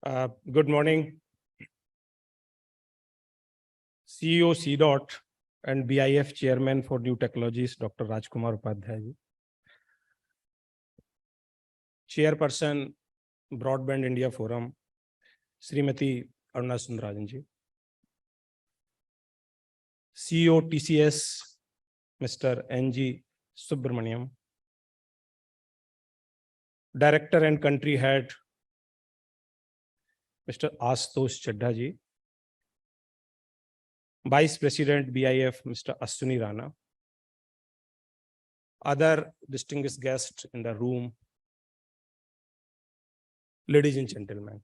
Good morning, CEO C. and BIF Chairman for New Technologies, Dr. Rajkumar Upadhyay. Chairperson, Broadband India Forum, Srimati Aruna Sundararajan ji. CEO TCS, Mr. N.G. Subramaniam. Director and Country Head, Mr. Ashutosh Chadha ji. Vice President BIF, Mr. Ashwini Rana. Other distinguished guests in the room, ladies and gentlemen.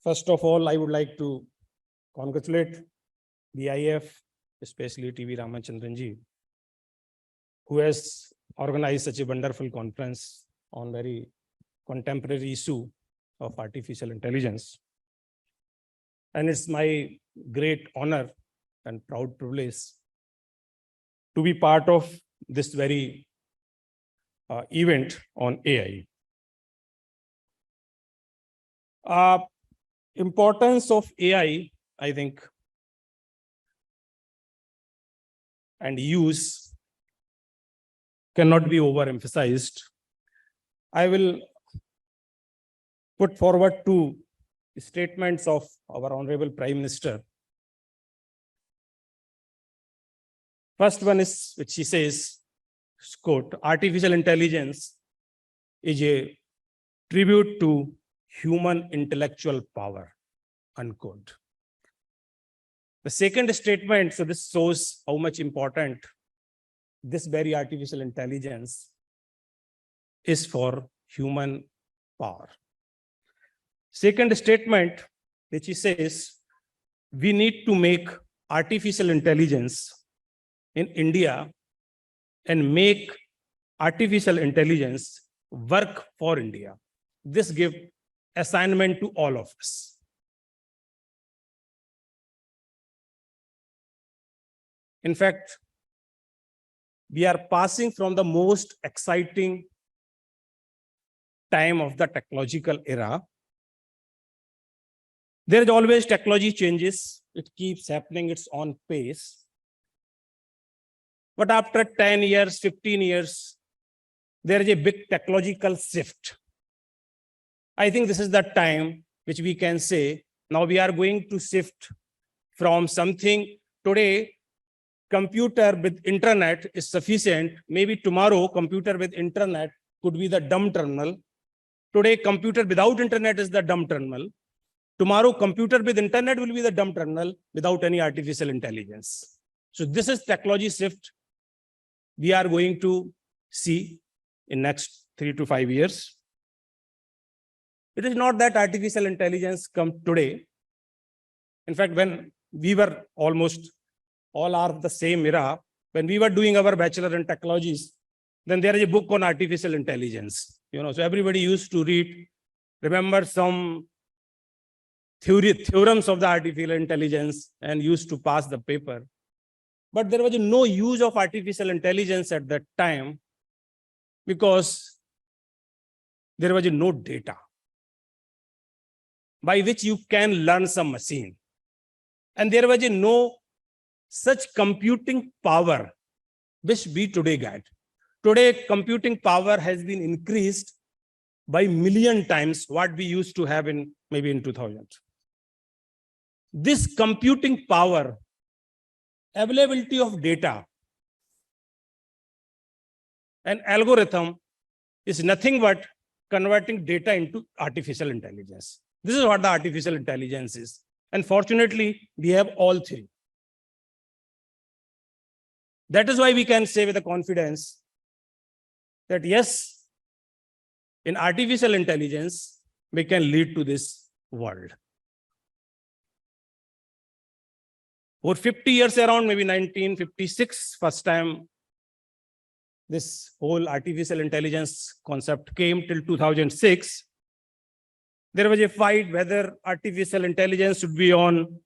First of all, I would like to congratulate BIF, especially TV Ramachandran ji, who has organized such a wonderful conference on very contemporary issue of artificial intelligence. And it's my great honor and proud privilege to be part of this very event on AI. Importance of AI, I think, and use cannot be overemphasized. I will put forward two statements of our Honorable Prime Minister. First one is, which he says, quote, artificial intelligence is a tribute to human intellectual power, unquote. The second statement, so this shows how much important this very artificial intelligence is for human power. Second statement, which he says, we need to make artificial intelligence in India and make artificial intelligence work for India. This gives assignment to all of us. In fact, we are passing from the most exciting time of the technological era. There is always technology changes. It keeps happening its own pace. But after 10 years, 15 years, there is a big technological shift. I think this is the time which we can say, now we are going to shift from something today, computer with internet is sufficient. Maybe tomorrow, computer with internet could be the dumb terminal. Today, computer without internet is the dumb terminal. Tomorrow, computer with internet will be the dumb terminal without any artificial intelligence. So this is technology shift we are going to see in next 3 to 5 years. It is not that artificial intelligence come today. In fact, when we were almost all are the same era, when we were doing our bachelor in technologies, then there is a book on artificial intelligence. So everybody used to read, remember some theorems of the artificial intelligence and used to pass the paper. But there was no use of artificial intelligence at that time because there was no data by which you can learn some machine. And there was no such computing power which we today get. Today, computing power has been increased by million times what we used to have in maybe in 2000. This computing power, availability of data, and algorithm is nothing but converting data into artificial intelligence. This is what the artificial intelligence is. And fortunately, we have all three. That is why we can say with a confidence that yes, in artificial intelligence, we can lead to this world. For 50 years around, maybe 1956, first time this whole artificial intelligence concept came till 2006. There was a fight whether artificial intelligence should be on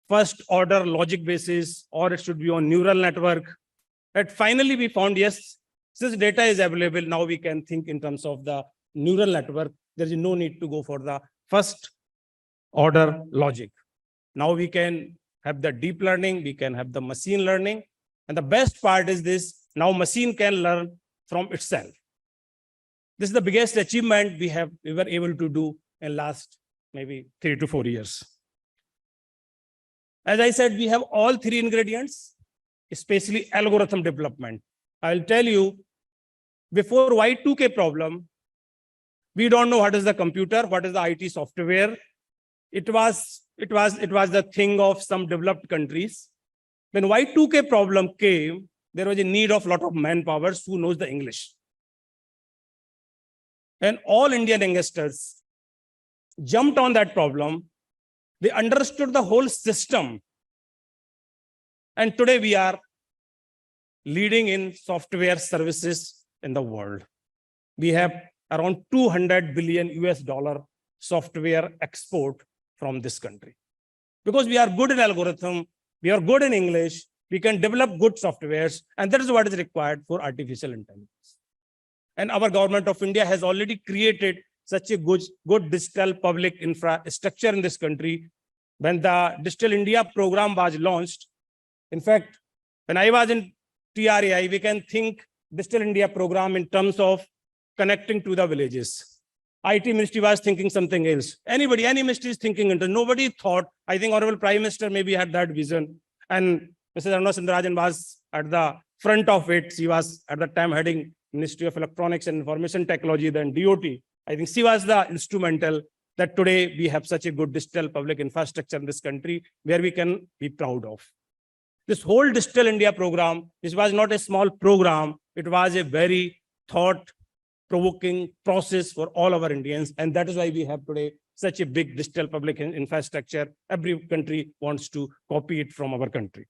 first order logic basis or it should be on neural network. But finally we found, yes, since data is available, now we can think in terms of the neural network. There is no need to go for the first order logic. Now we can have the deep learning, we can have the machine learning. And the best part is this, now machine can learn from itself. This is the biggest achievement we were able to do in last maybe 3 to 4 years. As I said, we have all three ingredients, especially algorithm development. I'll tell you, before Y2K problem, we don't know what is the computer, what is the IT software. It was the thing of some developed countries. When Y2K problem came, there was a need of a lot of manpower who knows the English. And all Indian youngsters jumped on that problem. They understood the whole system. And today we are leading in software services in the world. We have around 200 billion US dollar software export from this country. Because we are good in algorithm, we are good in English, we can develop good softwares, and that is what is required for artificial intelligence. And our government of India has already created such a good digital public infrastructure in this country. When the Digital India program was launched, in fact, when I was in TRAI, we can think Digital India program in terms of connecting to the villages. IT ministry was thinking something else. Any ministry is thinking into. Nobody thought, I think Honorable Prime Minister maybe had that vision. And Mrs. Aruna Sundararajan was at the front of it. She was at the time heading Ministry of Electronics and Information Technology, then DOT. I think she was the instrumental that today we have such a good digital public infrastructure in this country where we can be proud of. This whole Digital India program, this was not a small program. It was a very thought-provoking process for all our Indians. And that is why we have today such a big digital public infrastructure. Every country wants to copy it from our country.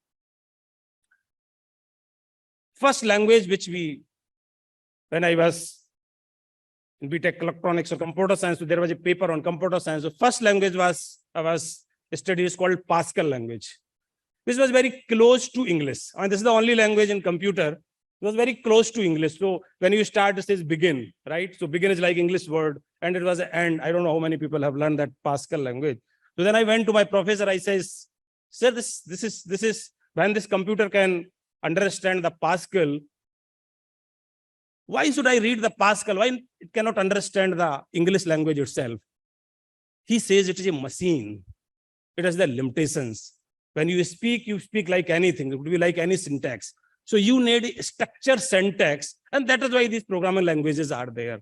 First language which when I was in BTech electronics or computer science, so there was a paper on computer science. The first language I was studied is called Pascal language, which was very close to English. And this is the only language in computer. It was very close to English. So when you start, it says begin, right? So begin is like English word, and it was an end. I don't know how many people have learned that Pascal language. So then I went to my professor. I says, sir, this is when this computer can understand the Pascal. Why should I read the Pascal? Why it cannot understand the English language itself? He says it is a machine. It has the limitations. When you speak like anything. It would be like any syntax. So you need a structured syntax, and that is why these programming languages are there.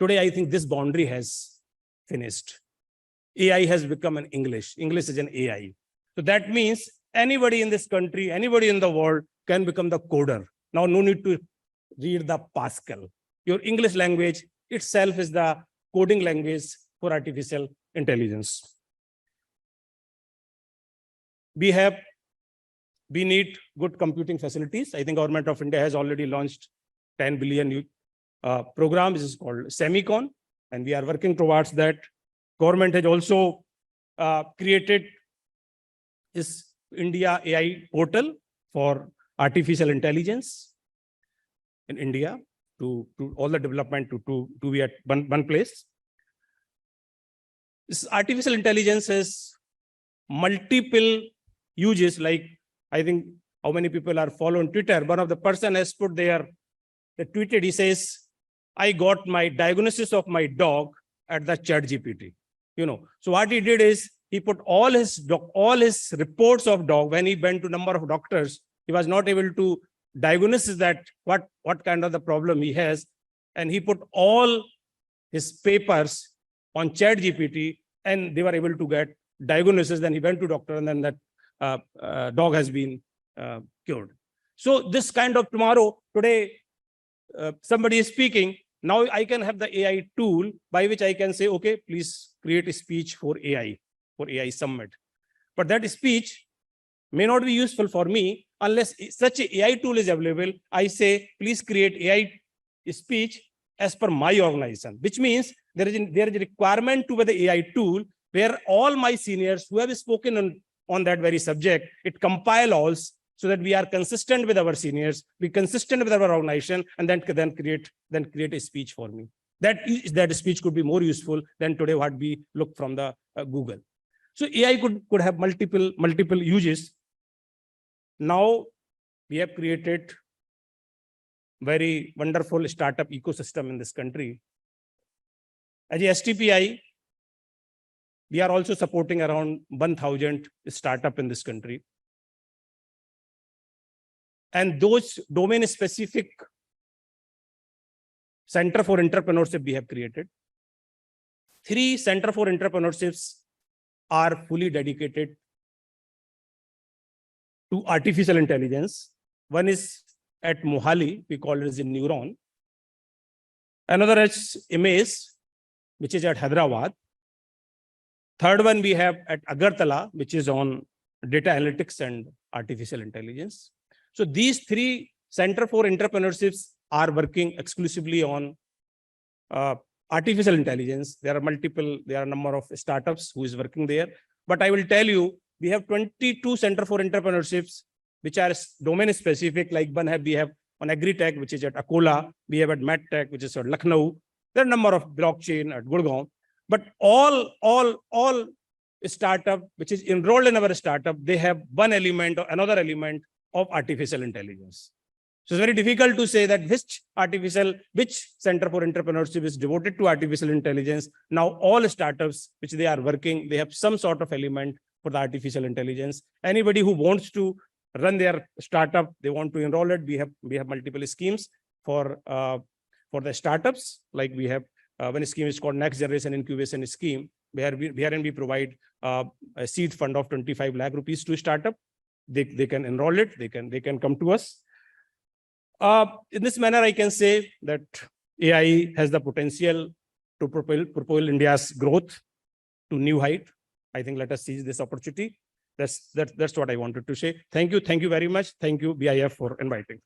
Today, I think this boundary has finished. AI has become an English. English is an AI. So that means anybody in this country, anybody in the world can become the coder. Now, no need to read the Pascal. Your English language itself is the coding language for artificial intelligence. We need good computing facilities. I think government of India has already launched 10 billion program. This is called Semicon, and we are working towards that. Government has also created this India AI portal for artificial intelligence in India to all the development to be at one place. This artificial intelligence has multiple uses. Like, I think how many people are following Twitter. One of the person has put there, they tweeted, he says, I got my diagnosis of my dog at the ChatGPT. So what he did is he put all his reports of dog. When he went to number of doctors, he was not able to diagnose that what kind of the problem he has. And he put all his papers on ChatGPT, and they were able to get diagnosis. Then he went to doctor, and then that dog has been cured. So this kind of today, somebody is speaking. Now I can have the AI tool by which I can say, okay, please create a speech for AI Summit. But that speech may not be useful for me unless such an AI tool is available. I say, please create AI speech as per my organization, which means there is a requirement to the AI tool where all my seniors who have spoken on that very subject, it compile all so that we are consistent with our seniors, be consistent with our organization, and then create a speech for me. that speech could be more useful than today what we look from the Google. So AI could have multiple uses. Now we have created very wonderful startup ecosystem in this country. As a STPI, we are also supporting around 1,000 startup in this country. And those domain-specific Center for Entrepreneurship we have created. 3 Center for Entrepreneurships are fully dedicated to artificial intelligence. One is at Mohali, we call it as a Neuron. Another is IMAGE, which is at Hyderabad. Third one we have at Agartala, which is on data analytics and artificial intelligence. So these 3 Center for Entrepreneurships are working exclusively on artificial intelligence. There are a number of startups who is working there. But I will tell you, we have 22 Center for Entrepreneurships, which are domain specific, like we have on Agri-Tech, which is at Akola. We have at MedTech, which is at Lucknow. There are a number of blockchain at Gurgaon. But all startup which is enrolled in our startup, they have one element or another element of artificial intelligence. So it's very difficult to say that which Center for Entrepreneurship is devoted to artificial intelligence. Now all startups which they are working, they have some sort of element for the artificial intelligence. Anybody who wants to run their startup, they want to enroll it. We have multiple schemes for the startups. Like we have one scheme is called Next Generation Incubation Scheme, wherein we provide a seed fund of 25 lakh rupees to startup. They can enroll it. They can come to us. In this manner, I can say that AI has the potential to propel India's growth to new height. I think let us seize this opportunity. That's what I wanted to say. Thank you very much. Thank you, BIF, for inviting.